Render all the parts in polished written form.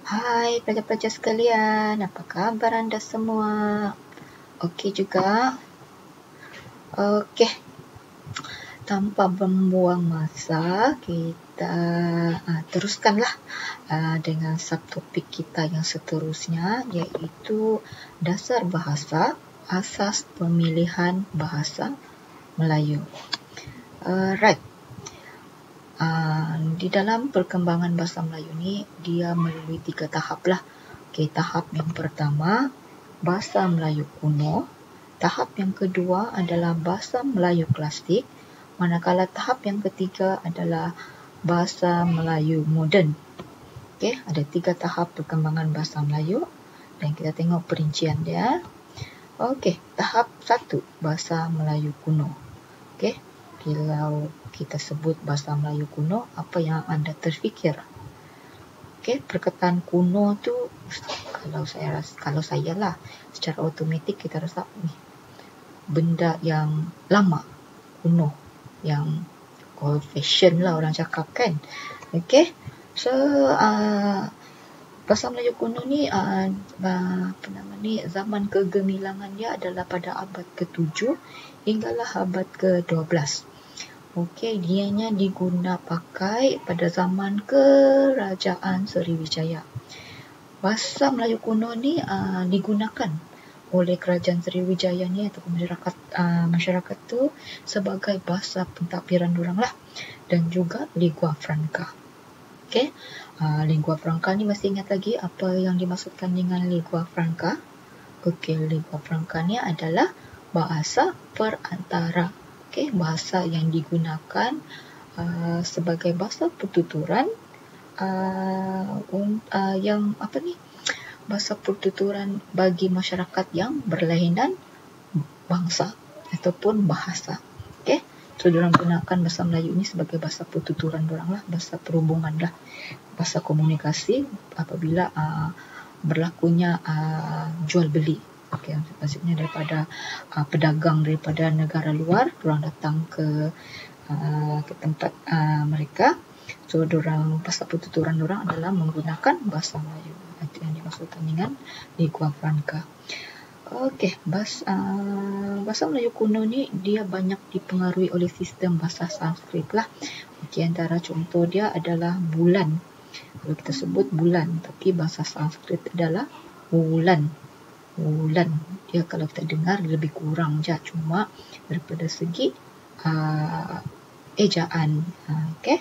Hai pelajar-pelajar sekalian, apa khabar anda semua? Okey juga? Okey, tanpa membuang masa, kita teruskanlah dengan subtopik kita yang seterusnya, iaitu dasar bahasa, asas pemilihan bahasa Melayu. Right. Di dalam perkembangan bahasa Melayu ni, dia melalui 3 tahap lah. Okay, tahap yang pertama, bahasa Melayu kuno. Tahap yang kedua adalah bahasa Melayu klasik. Manakala tahap yang ketiga adalah bahasa Melayu moden. Okay, ada 3 tahap perkembangan bahasa Melayu dan kita tengok perincian dia. Okey, tahap 1, bahasa Melayu kuno. Okey, kalau kita sebut bahasa Melayu kuno, apa yang anda terfikir? Okey, perkataan kuno tu kalau saya lah, secara automatik kita rasa benda yang lama, kuno, yang old fashion lah orang cakap kan. Okey, so bahasa Melayu kuno ni zaman kegemilangan dia adalah pada abad ke-7 hinggalah abad ke-12. Okey, dianya diguna pakai pada zaman Kerajaan Sriwijaya. Bahasa Melayu kuno ni digunakan oleh Kerajaan Sriwijaya ni ataupun masyarakat tu sebagai bahasa pentadbiran diorang lah, dan juga lingua franca. Okey, lingua franca ni masih ingat lagi apa yang dimaksudkan dengan lingua franca? Okey, lingua franca ni adalah bahasa perantara. Okey, bahasa yang digunakan sebagai bahasa pertuturan bahasa pertuturan bagi masyarakat yang berlainan bangsa ataupun bahasa. Okey, so diorang gunakan bahasa Melayu ni sebagai bahasa pertuturan diorang lah, bahasa perhubungan lah, bahasa komunikasi apabila berlakunya jual beli. Okey, maksudnya daripada pedagang daripada negara luar, diorang datang ke tempat mereka. So diorang, bahasa pertuturan diorang adalah menggunakan bahasa Melayu. Itu yang dimaksudkan dengan lingua franca. Okey, bahasa Melayu kuno ni dia banyak dipengaruhi oleh sistem bahasa Sanskrit lah. Okey, antara contoh dia adalah bulan. Kalau kita sebut bulan, tapi bahasa Sanskrit adalah wulan. Wulan. Dia kalau kita dengar lebih kurang je, cuma daripada segi ejaan. Okey.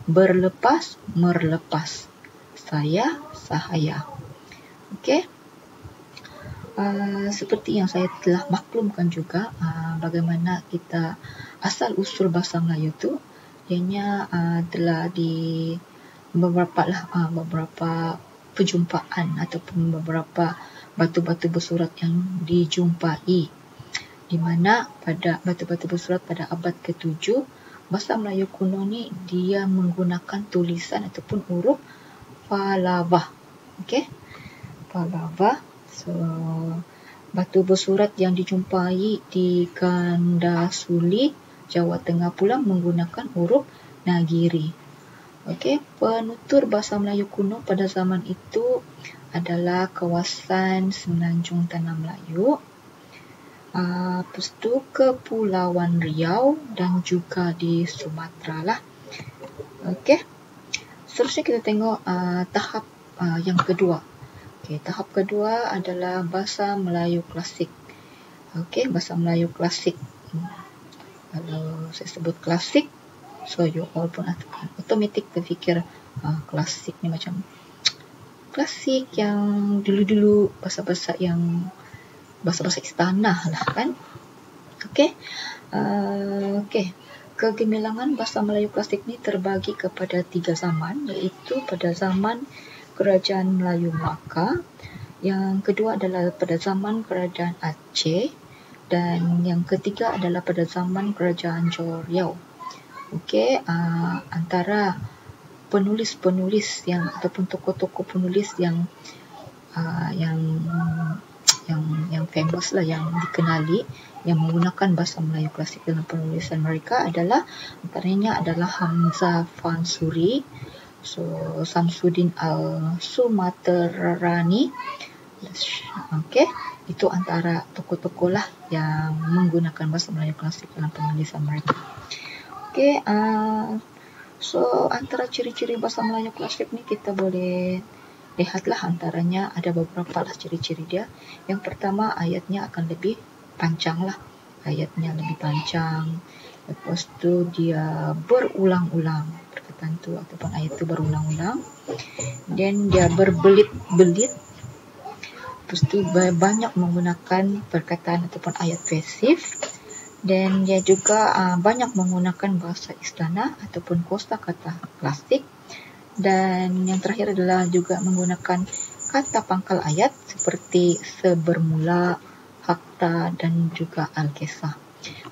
Berlepas, merlepas. Saya, sahaya. Okey. Seperti yang saya telah maklumkan juga, bagaimana kita asal usul bahasa Melayu tu, ianya telah di beberapa perjumpaan ataupun beberapa batu-batu bersurat yang dijumpai, di mana pada batu-batu bersurat pada abad ke-7, bahasa Melayu kuno ni dia menggunakan tulisan ataupun huruf Pallawa. Okey, Pallawa. So batu bersurat yang dijumpai di Gandasuli, Jawa Tengah pula menggunakan huruf Nagiri. Okey, penutur bahasa Melayu kuno pada zaman itu adalah kawasan Semenanjung Tanah Melayu, lepas tu Kepulauan Riau dan juga di Sumatera lah. Okey, seterusnya kita tengok tahap yang kedua. Okey, tahap kedua adalah bahasa Melayu klasik. Okey, bahasa Melayu klasik. Kalau saya sebut klasik, so you all pun automatik terfikir klasik ni macam klasik yang dulu-dulu, bahasa-bahasa istana lah kan. Okey. Okey. Kegemilangan bahasa Melayu klasik ni terbagi kepada 3 zaman, iaitu pada zaman Kerajaan Melayu Melaka, yang kedua adalah pada zaman Kerajaan Aceh, dan yang ketiga adalah pada zaman Kerajaan Johor Riau. Okey, antara penulis-penulis yang ataupun tokoh-tokoh penulis yang famous lah, yang dikenali, yang menggunakan bahasa Melayu klasik dalam penulisan mereka adalah, antaranya adalah Hamzah Fansuri, So Samsudin Al-Sumaterani. Okey, itu antara tokoh-tokoh lah yang menggunakan bahasa Melayu klasik dalam penulisan mereka. Okey, so antara ciri-ciri bahasa Melayu klasik ni kita boleh lihatlah, antaranya ada beberapa lah ciri-ciri dia. Yang pertama, ayatnya akan lebih panjang lah. Ayatnya lebih panjang. Lepas tu dia berulang-ulang. Perkataan tu ataupun ayat tu berulang-ulang. Dan dia berbelit-belit. Lepas tu banyak menggunakan perkataan ataupun ayat pasif. Dan dia juga banyak menggunakan bahasa istana ataupun kosakata klasik. Dan yang terakhir adalah juga menggunakan kata pangkal ayat seperti sebermula, hakta dan juga al-kisah.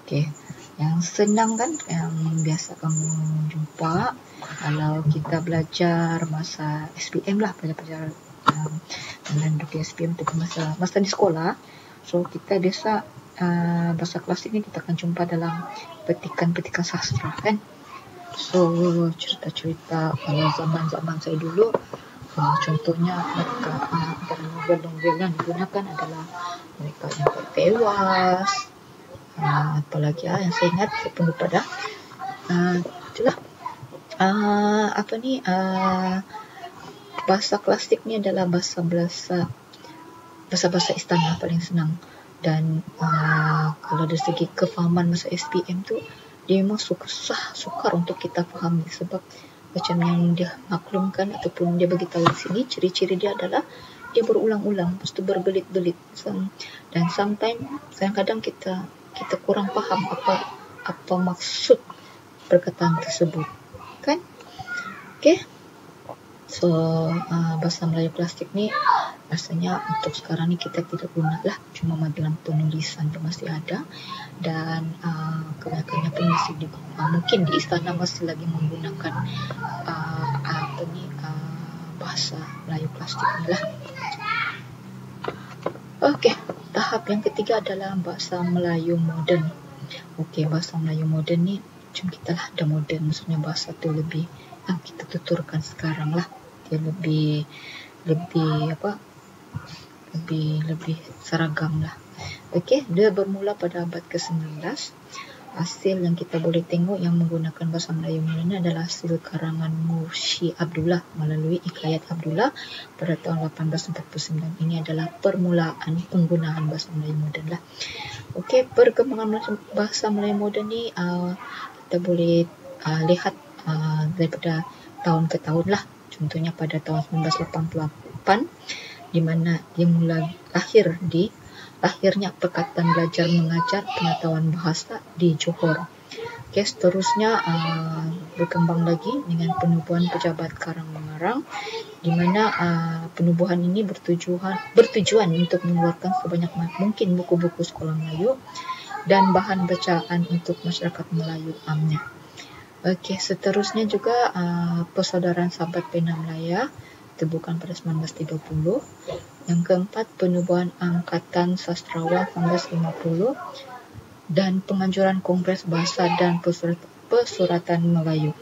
Okey, yang senang kan, yang biasa kamu jumpa kalau kita belajar masa SPM lah, belajar menduduki SPM ataupun masa di sekolah. So kita biasa bahasa klasik ni kita akan jumpa dalam petikan-petikan sastra kan. So cerita-cerita kalau zaman-zaman saya dulu, contohnya mereka antara novel-novel yang digunakan adalah mereka yang tewas, apalagi yang saya ingat, saya pun lupa dah. Itulah bahasa klasik ni adalah bahasa istana paling senang. Dan kalau dari segi kefahaman masa SPM tu, dia memang sukar untuk kita fahami, sebab macam yang dia maklumkan ataupun dia beritahu di sini, ciri-ciri dia adalah dia berulang-ulang, lepas tu berbelit-belit. Dan sometimes kadang-kadang kita kurang faham apa maksud perkataan tersebut kan. Okey, so bahasa Melayu klasik ni rasanya untuk sekarang ni kita tidak guna lah, cuma dalam penulisan tu masih ada. Dan kebanyakannya pun masih mungkin di istana masih lagi menggunakan bahasa Melayu klasik ni lah. Okey, tahap yang ketiga adalah bahasa Melayu moden. Okey, bahasa Melayu moden ni macam kita lah, dah moden, maksudnya bahasa tu lebih yang kita tuturkan sekarang lah, dia lebih seragam lah. Okey, dia bermula pada abad ke-19. Hasil yang kita boleh tengok yang menggunakan bahasa Melayu moden adalah hasil karangan Mursi Abdullah melalui Hikayat Abdullah pada tahun 1849. Ini adalah permulaan penggunaan bahasa Melayu moden lah. Okey, perkembangan bahasa Melayu moden ni kita boleh lihat daripada tahun ke tahun lah. Contohnya pada tahun 1988, di mana dia mula lahirnya Perkataan Belajar Mengajar Pengetahuan Bahasa di Johor. Okay, seterusnya berkembang lagi dengan penubuhan Pejabat Karang Mengarang, di mana penubuhan ini bertujuan untuk mengeluarkan sebanyak mungkin buku-buku sekolah Melayu dan bahan bacaan untuk masyarakat Melayu amnya. Okey, seterusnya juga Persaudaraan Sahabat Pena Melaya ditebukan pada 1930. Yang keempat, penubuhan Angkatan Sastrawan 1950 dan penganjuran Kongres Bahasa dan Persuratan Melayu.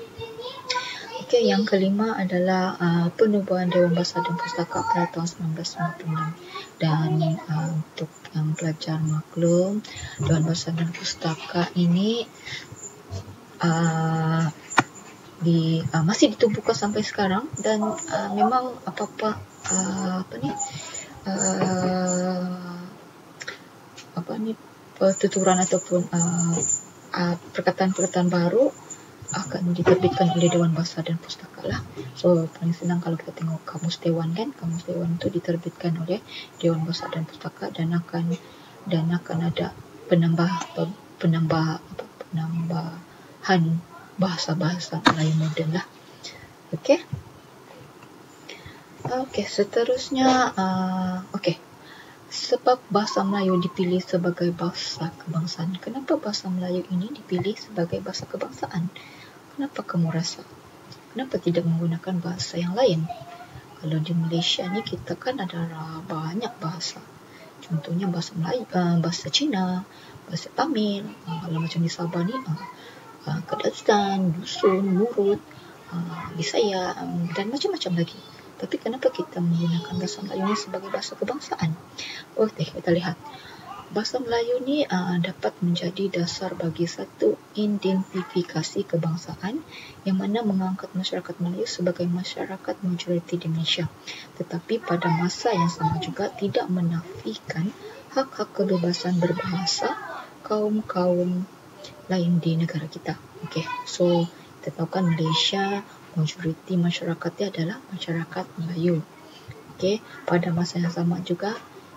Okey, yang kelima adalah penubuhan Dewan Bahasa dan Pustaka pada tahun 1956. Dan untuk yang pelajar maklum, Dewan Bahasa dan Pustaka ini masih ditubuhkan sampai sekarang, dan memang pertuturan ataupun perkataan-perkataan baru akan diterbitkan oleh Dewan Bahasa dan Pustaka lah. So paling senang kalau kita tengok Kamus Dewan kan, Kamus Dewan itu diterbitkan oleh Dewan Bahasa dan Pustaka, dan akan ada penambahan bahasa-bahasa Melayu moden lah. Okey, seterusnya sebab bahasa Melayu dipilih sebagai bahasa kebangsaan. Kenapa bahasa Melayu ini dipilih sebagai bahasa kebangsaan? Kenapa kamu rasa? Kenapa tidak menggunakan bahasa yang lain? Kalau di Malaysia ni kita kan ada banyak bahasa. Contohnya bahasa Melayu, bahasa Cina, bahasa Tamil. Kalau macam di Sabah ni, Kedasan, Dusun, Murut, Bisaya dan macam-macam lagi. Tapi kenapa kita menggunakan bahasa Melayu ini sebagai bahasa kebangsaan? Okey, kita lihat. Bahasa Melayu ni dapat menjadi dasar bagi satu identifikasi kebangsaan yang mana mengangkat masyarakat Melayu sebagai masyarakat majoriti di Malaysia. Tetapi pada masa yang sama juga tidak menafikan hak-hak kebebasan berbahasa kaum-kaum lain di negara kita. Okey, so kita tahu kan Malaysia majoriti masyarakatnya adalah masyarakat Melayu. Okey, pada masa yang sama juga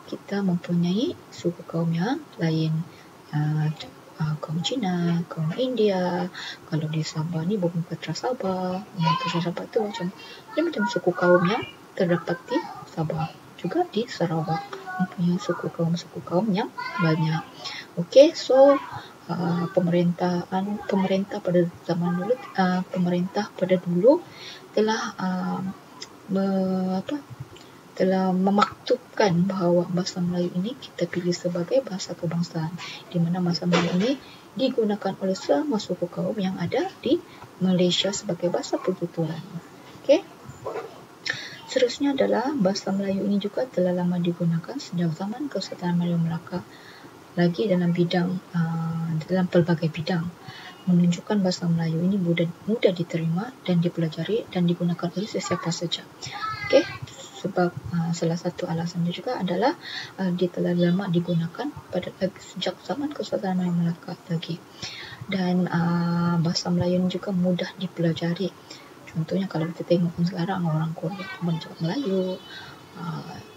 kita mempunyai suku kaum yang lain, kaum Cina, kaum India. Kalau di Sabah ni Bumi Putra Sabah, tu macam suku kaum yang terdapat di Sabah, juga di Sarawak mempunyai suku kaum yang banyak. Okey, so pemerintah pada zaman dulu, pemerintah pada dulu telah memaktubkan bahawa bahasa Melayu ini kita pilih sebagai bahasa kebangsaan, di mana bahasa Melayu ini digunakan oleh semua suku kaum yang ada di Malaysia sebagai bahasa pertuturan. Okey. Seterusnya adalah bahasa Melayu ini juga telah lama digunakan sejak zaman Kesultanan Melayu Melaka, lagi dalam pelbagai bidang, menunjukkan bahasa Melayu ini mudah diterima dan dipelajari dan digunakan oleh sesiapa saja. Okey. Sebab salah satu alasannya juga adalah dia telah lama digunakan sejak zaman Kesultanan Melayu Melaka lagi. Dan bahasa Melayu ini juga mudah dipelajari. Contohnya kalau kita tengok sekarang orang Korea pun cakap Melayu,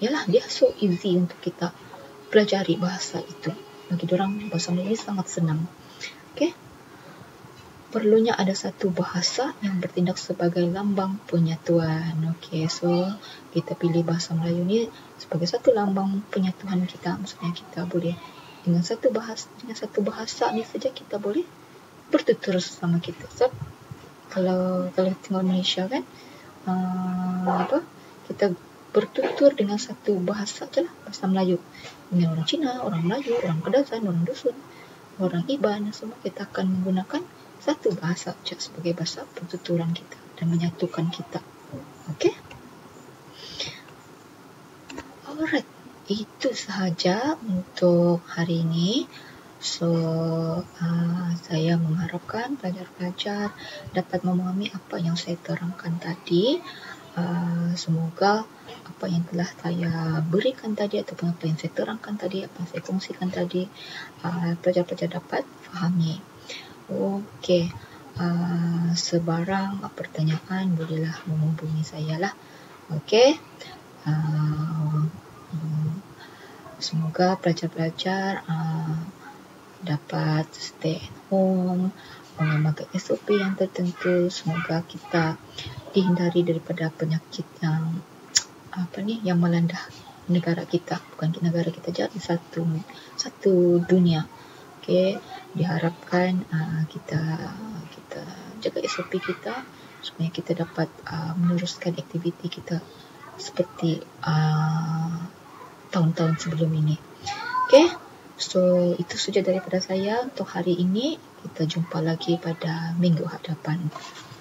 yalah, dia so easy untuk kita pelajari bahasa itu. Bagi diorang bahasa Melayu ini sangat senang. Okey. Perlunya ada satu bahasa yang bertindak sebagai lambang penyatuan. Okey, so kita pilih bahasa Melayu ni sebagai satu lambang penyatuan kita. Maksudnya kita boleh dengan satu bahasa ni saja kita boleh bertutur sama kita. So kalau tengok Malaysia kan, kita bertutur dengan satu bahasa je lah, bahasa Melayu. Dengan orang Cina, orang Melayu, orang Kedasan, orang Dusun, orang Iban, semua kita akan menggunakan satu bahasa saja sebagai bahasa pertuturan kita dan menyatukan kita. Okey. Alright, itu sahaja untuk hari ini. So, saya mengharapkan pelajar-pelajar dapat memahami apa yang saya terangkan tadi. Semoga apa yang telah saya berikan tadi ataupun apa yang saya terangkan tadi, apa yang saya kongsikan tadi, pelajar-pelajar dapat fahami. Okey, sebarang pertanyaan bolehlah menghubungi saya lah. Okey. Semoga pelajar-pelajar dapat stay at home, memakai SOP yang tertentu. Semoga kita dihindari daripada penyakit yang melanda negara kita, bukan negara kita je, satu dunia. Okey, diharapkan kita jaga SOP kita supaya kita dapat meneruskan aktiviti kita seperti tahun-tahun sebelum ini. Okey, so itu saja daripada saya untuk hari ini. Kita jumpa lagi pada minggu hadapan.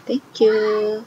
Thank you.